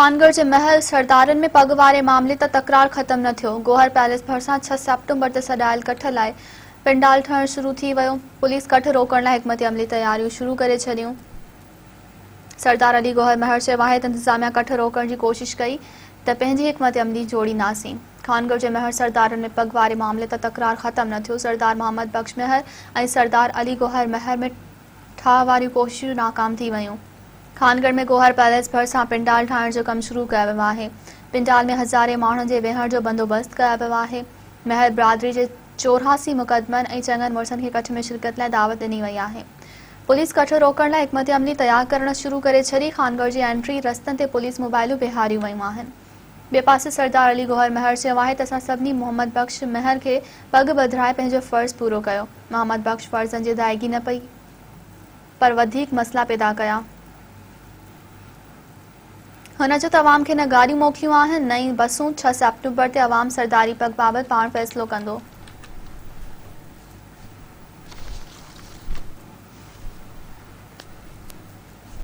खानगढ़ जे महल सरदारनि में पग वारे मामले त तकरार ख़त्म न थियो। गोहर पैलेस भरिसां 6 सेप्टेम्बर ते सॾायल कठ लाइ पिंडाल ठहण शुरू थी वियो। पुलिस कठ रोकण लाइ हिकमत अमली तयारियूं शुरू करे छॾियूं। सरदार अली गौहर महर चयो आहे त इंतज़ामिया कठ रोकण जी कोशिश कई त पंहिंजी हिकमत अमली जोड़ींदासीं। खानगढ़ जे महर सरदारनि में पग वारे मामले त तकरार ख़त्म न थियो। सरदार मोहम्मद बख्श महर ऐं सरदार अली गौहर महर में ठाह वारियूं कोशिशूं नाकाम थी वयूं। खानगढ़ में गोहर पैलेस भरिसां पिंडाल ठाहिण जो कमु शुरू कयो वियो आहे। पिंडाल में हज़ारे माण्हुनि जे वेहण जो बंदोबस्त कयो वियो आहे। महर बिरादरी जे 84 मुक़दमनि ऐं चङनि मुड़सनि खे कठ में शिरकत लाइ दावत ॾिनी वई आहे। पुलिस कठ रोकण लाइ हिकमत अमली तयार करण शुरू करे छॾी। खानगढ़ जी एंट्री रस्तनि ते पुलिस मोबाइलूं बेहारियूं वयूं आहिनि। ॿिए पासे सरदार अली गौहर महर चयो आहे त असां सभिनी मोहम्मद बख्श महर खे पग ॿधाए पंहिंजो फ़र्ज़ पूरो कयो। मोहम्मद बख्श फ़र्ज़नि जी अदायगी न पई पर वधीक मसइला पैदा कया। हुन जो त अवाम खे न गाॾियूं मोकिलियूं आहिनि न ई बसूं। 6 सेप्टेम्बर ते अवाम सरदारी पग बाबति पाण फ़ैसिलो कंदो।